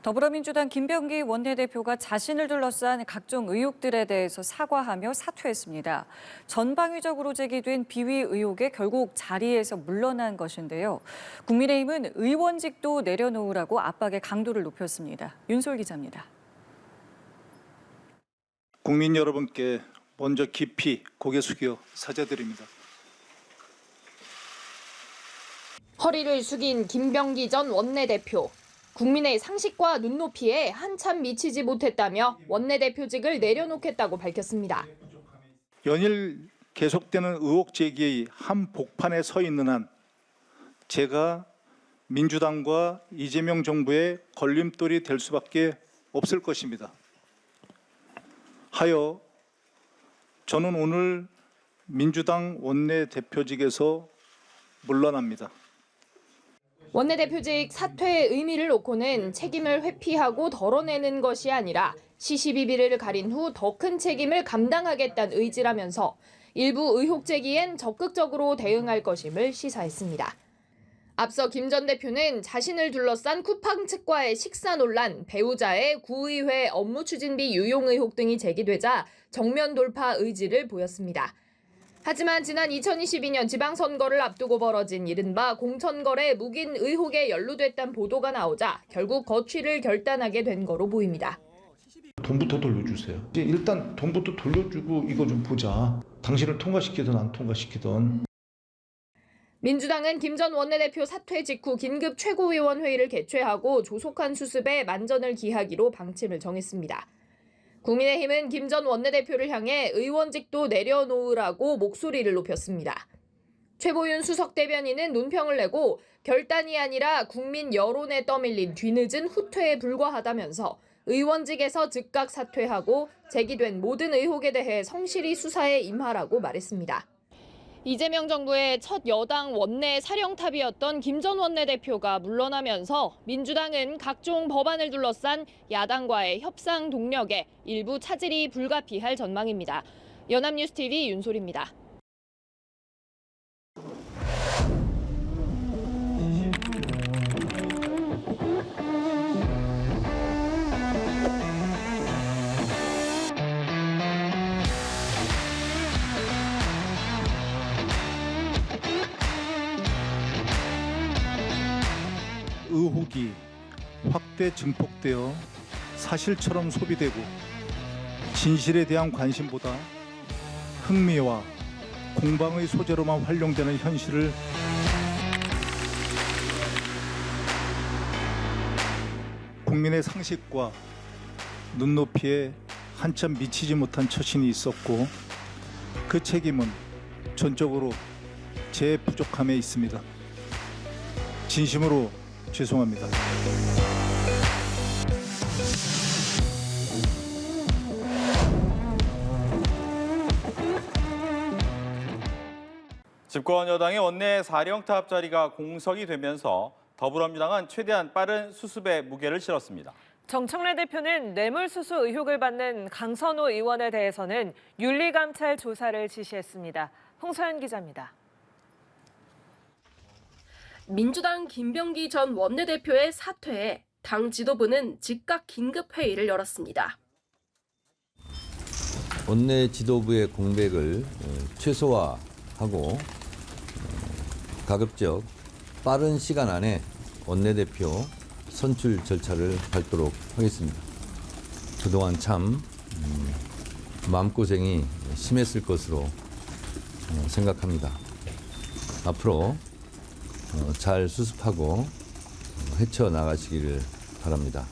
더불어민주당 김병기 원내대표가 자신을 둘러싼 각종 의혹들에 대해서 사과하며 사퇴했습니다. 전방위적으로 제기된 비위 의혹에 결국 자리에서 물러난 것인데요. 국민의힘은 의원직도 내려놓으라고 압박의 강도를 높였습니다. 윤솔 기자입니다. 국민 여러분께 먼저 깊이 고개 숙여 사죄드립니다. 허리를 숙인 김병기 전 원내대표. 국민의 상식과 눈높이에 한참 미치지 못했다며 원내대표직을 내려놓겠다고 밝혔습니다. 연일 계속되는 의혹 제기의 한복판에 서 있는 한 제가 민주당과 이재명 정부의 걸림돌이 될 수밖에 없을 것입니다. 하여 저는 오늘 민주당 원내대표직에서 물러납니다. 원내대표직 사퇴의 의미를 놓고는 책임을 회피하고 덜어내는 것이 아니라 시시비비를 가린 후 더 큰 책임을 감당하겠다는 의지라면서 일부 의혹 제기엔 적극적으로 대응할 것임을 시사했습니다. 앞서 김 전 대표는 자신을 둘러싼 쿠팡 측과의 식사 논란, 배우자의 구의회 업무 추진비 유용 의혹 등이 제기되자 정면 돌파 의지를 보였습니다. 하지만 지난 2022년 지방선거를 앞두고 벌어진 이른바 공천거래 묵인 의혹에 연루됐다는 보도가 나오자 결국 거취를 결단하게 된 거로 보입니다. 돈부터 돌려주세요. 일단 돈부터 돌려주고 이거 좀 보자. 당신을 통과시키든 안 통과시키든. 민주당은 김 전 원내대표 사퇴 직후 긴급 최고위원 회의를 개최하고 조속한 수습에 만전을 기하기로 방침을 정했습니다. 국민의힘은 김 전 원내대표를 향해 의원직도 내려놓으라고 목소리를 높였습니다. 최보윤 수석 대변인은 논평을 내고 결단이 아니라 국민 여론에 떠밀린 뒤늦은 후퇴에 불과하다면서 의원직에서 즉각 사퇴하고 제기된 모든 의혹에 대해 성실히 수사에 임하라고 말했습니다. 이재명 정부의 첫 여당 원내 사령탑이었던 김 전 원내대표가 물러나면서 민주당은 각종 법안을 둘러싼 야당과의 협상 동력에 일부 차질이 불가피할 전망입니다. 연합뉴스TV 윤솔입니다. 의혹이 확대 증폭되어 사실처럼 소비되고 진실에 대한 관심보다 흥미와 공방의 소재로만 활용되는 현실을 국민의 상식과 눈높이에 한참 미치지 못한 처신이 있었고 그 책임은 전적으로 제 부족함에 있습니다. 진심으로 죄송합니다. 집권 여당의 원내 사령탑 자리가 공석이 되면서 더불어민주당은 최대한 빠른 수습에 무게를 실었습니다. 정청래 대표는 뇌물수수 의혹을 받는 강선호 의원에 대해서는 윤리감찰 조사를 지시했습니다. 홍서연 기자입니다. 민주당 김병기 전 원내대표의 사퇴에 당 지도부는 즉각 긴급회의를 열었습니다. 원내 지도부의 공백을 최소화하고 가급적 빠른 시간 안에 원내대표 선출 절차를 밟도록 하겠습니다. 그동안 참 마음고생이 심했을 것으로 생각합니다. 앞으로 잘 수습하고 헤쳐나가시기를 바랍니다.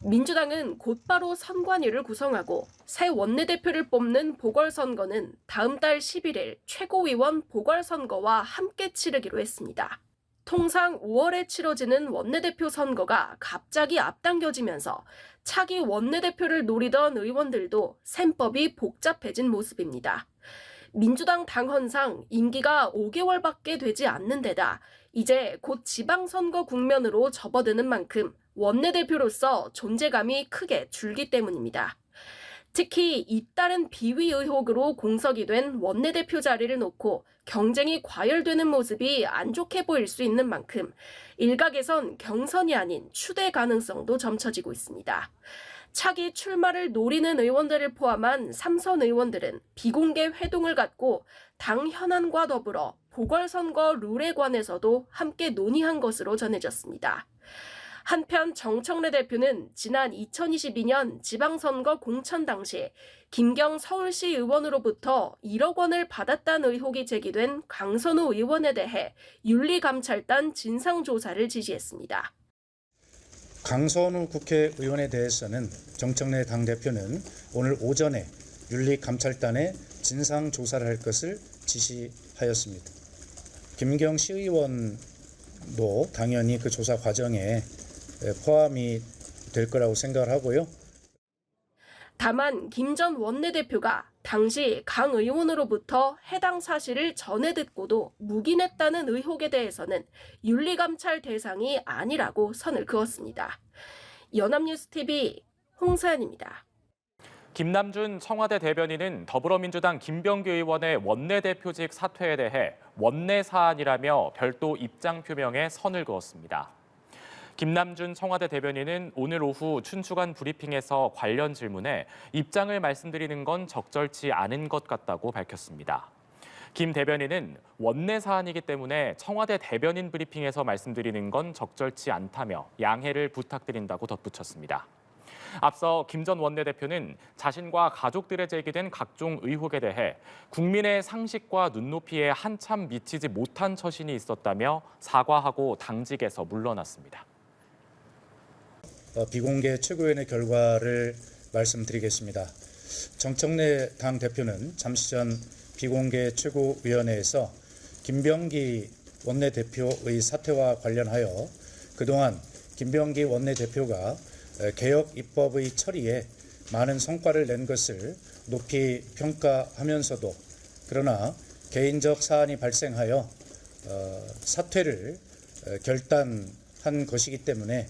민주당은 곧바로 선관위를 구성하고 새 원내대표를 뽑는 보궐선거는 다음 달 11일 최고위원 보궐선거와 함께 치르기로 했습니다. 통상 5월에 치러지는 원내대표 선거가 갑자기 앞당겨지면서 차기 원내대표를 노리던 의원들도 셈법이 복잡해진 모습입니다. 민주당 당헌상 임기가 5개월밖에 되지 않는 데다 이제 곧 지방선거 국면으로 접어드는 만큼 원내대표로서 존재감이 크게 줄기 때문입니다. 특히 잇따른 비위 의혹으로 공석이 된 원내대표 자리를 놓고 경쟁이 과열되는 모습이 안 좋게 보일 수 있는 만큼 일각에선 경선이 아닌 추대 가능성도 점쳐지고 있습니다. 차기 출마를 노리는 의원들을 포함한 3선 의원들은 비공개 회동을 갖고 당 현안과 더불어 보궐선거 룰에 관해서도 함께 논의한 것으로 전해졌습니다. 한편 정청래 대표는 지난 2022년 지방선거 공천 당시 김경 서울시 의원으로부터 1억 원을 받았다는 의혹이 제기된 강선우 의원에 대해 윤리감찰단 진상조사를 지시했습니다. 강선우 국회의원에 대해서는 정청래 당대표는 오늘 오전에 윤리감찰단에 진상조사를 할 것을 지시하였습니다. 김경 시의원도 당연히 그 조사 과정에 포함이 될 거라고 생각을 하고요. 다만 김 전 원내대표가 당시 강 의원으로부터 해당 사실을 전해 듣고도 묵인했다는 의혹에 대해서는 윤리감찰 대상이 아니라고 선을 그었습니다. 연합뉴스TV 홍사연입니다. 김남준 청와대 대변인은 더불어민주당 김병기 의원의 원내대표직 사퇴에 대해 원내 사안이라며 별도 입장 표명에 선을 그었습니다. 김남준 청와대 대변인은 오늘 오후 춘추관 브리핑에서 관련 질문에 입장을 말씀드리는 건 적절치 않은 것 같다고 밝혔습니다. 김 대변인은 원내 사안이기 때문에 청와대 대변인 브리핑에서 말씀드리는 건 적절치 않다며 양해를 부탁드린다고 덧붙였습니다. 앞서 김 전 원내대표는 자신과 가족들에 제기된 각종 의혹에 대해 국민의 상식과 눈높이에 한참 미치지 못한 처신이 있었다며 사과하고 당직에서 물러났습니다. 비공개 최고위원회 결과를 말씀드리겠습니다. 정청래 당 대표는 잠시 전 비공개 최고위원회에서 김병기 원내대표의 사퇴와 관련하여 그동안 김병기 원내대표가 개혁 입법의 처리에 많은 성과를 낸 것을 높이 평가하면서도 그러나 개인적 사안이 발생하여 사퇴를 결단한 것이기 때문에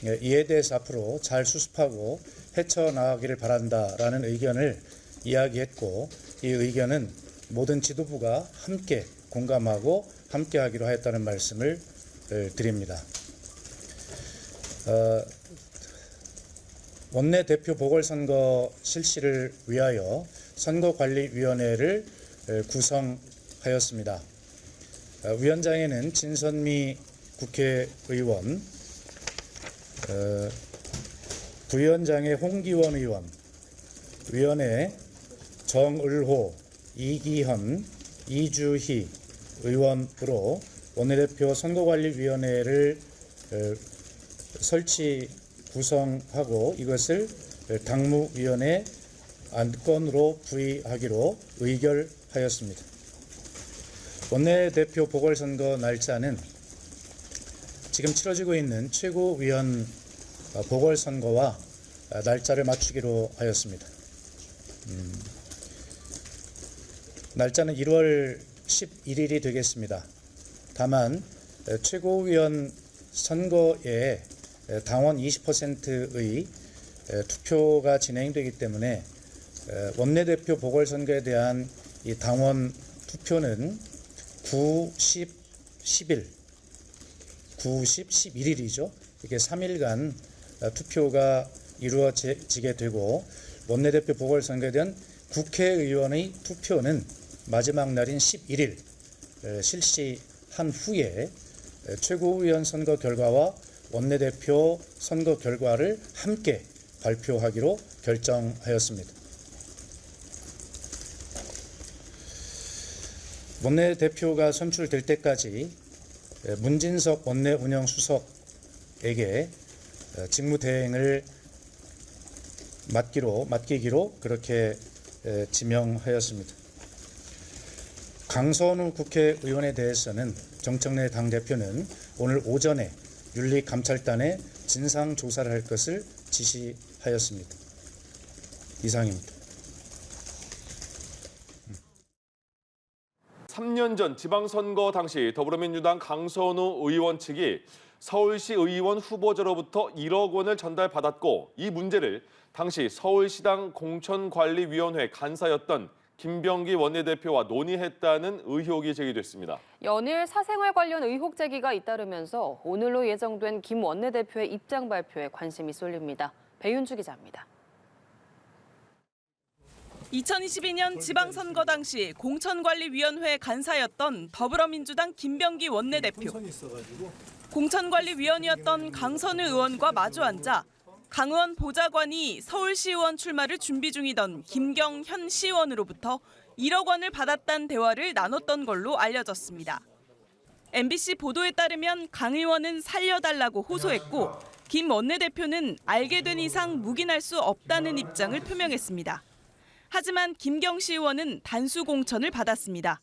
이에 대해서 앞으로 잘 수습하고 헤쳐나가기를 바란다라는 의견을 이야기했고 이 의견은 모든 지도부가 함께 공감하고 함께하기로 하였다는 말씀을 드립니다. 원내대표 보궐선거 실시를 위하여 선거관리위원회를 구성하였습니다. 위원장에는 진선미 국회의원, 부위원장의 홍기원 의원, 위원회 정을호, 이기현, 이주희 의원으로 원내대표 선거관리위원회를 구성하고 이것을 당무위원회 안건으로 부의하기로 의결하였습니다. 원내대표 보궐선거 날짜는 지금 치러지고 있는 최고위원 보궐선거와 날짜를 맞추기로 하였습니다. 날짜는 1월 11일이 되겠습니다. 다만 최고위원 선거에 당원 20%의 투표가 진행되기 때문에 원내대표 보궐선거에 대한 이 당원 투표는 9, 10, 10일, 9, 10, 11일이죠. 이렇게 3일간 투표가 이루어지게 되고 원내대표 보궐선거에 대한 국회의원의 투표는 마지막 날인 11일 실시한 후에 최고위원 선거 결과와 원내대표 선거 결과를 함께 발표하기로 결정하였습니다. 원내대표가 선출될 때까지 문진석 원내운영수석에게 직무대행을 맡기기로 그렇게 지명하였습니다. 강선우 국회의원에 대해서는 정청래 당대표는 오늘 오전에 윤리감찰단에 진상조사를 할 것을 지시하였습니다. 이상입니다. 3년 전 지방선거 당시 더불어민주당 강선우 의원 측이 서울시 의원 후보자로부터 1억 원을 전달받았고 이 문제를 당시 서울시당 공천관리위원회 간사였던 김병기 원내대표와 논의했다는 의혹이 제기됐습니다. 연일 사생활 관련 의혹 제기가 잇따르면서 오늘로 예정된 김 원내대표의 입장 발표에 관심이 쏠립니다. 배윤주 기자입니다. 2022년 지방선거 당시 공천관리위원회 간사였던 더불어민주당 김병기 원내대표. 공천관리위원이었던 강선우 의원과 마주 앉아 강 의원 보좌관이 서울시의원 출마를 준비 중이던 김경현 시의원으로부터 1억 원을 받았다는 대화를 나눴던 걸로 알려졌습니다. MBC 보도에 따르면 강 의원은 살려달라고 호소했고 김 원내대표는 알게 된 이상 묵인할 수 없다는 입장을 표명했습니다. 하지만 김경시 의원은 단수 공천을 받았습니다.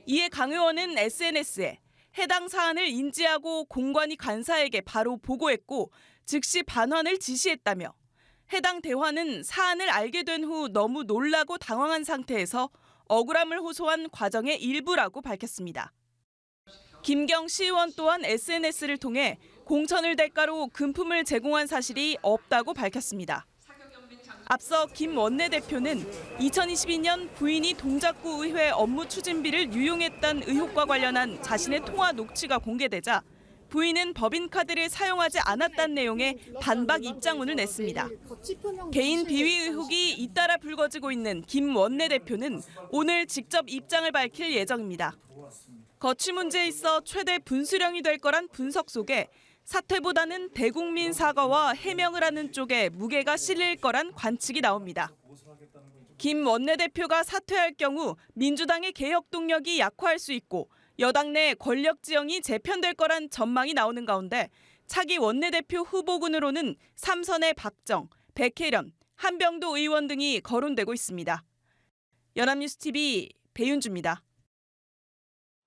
이에 강 의원은 SNS에 해당 사안을 인지하고 공관위 간사에게 바로 보고했고 즉시 반환을 지시했다며 해당 대화는 사안을 알게 된 후 너무 놀라고 당황한 상태에서 억울함을 호소한 과정의 일부라고 밝혔습니다. 김경시 의원 또한 SNS를 통해 공천을 대가로 금품을 제공한 사실이 없다고 밝혔습니다. 앞서 김 원내대표는 2022년 부인이 동작구 의회 업무 추진비를 유용했다는 의혹과 관련한 자신의 통화 녹취가 공개되자 부인은 법인카드를 사용하지 않았다는 내용의 반박 입장문을 냈습니다. 개인 비위 의혹이 잇따라 불거지고 있는 김 원내대표는 오늘 직접 입장을 밝힐 예정입니다. 거취 문제에 있어 최대 분수령이 될 거란 분석 속에 사퇴보다는 대국민 사과와 해명을 하는 쪽에 무게가 실릴 거란 관측이 나옵니다. 김 원내대표가 사퇴할 경우 민주당의 개혁 동력이 약화할 수 있고 여당 내 권력 지형이 재편될 거란 전망이 나오는 가운데 차기 원내대표 후보군으로는 삼선의 박정, 백혜련, 한병도 의원 등이 거론되고 있습니다. 연합뉴스 TV 배윤주입니다.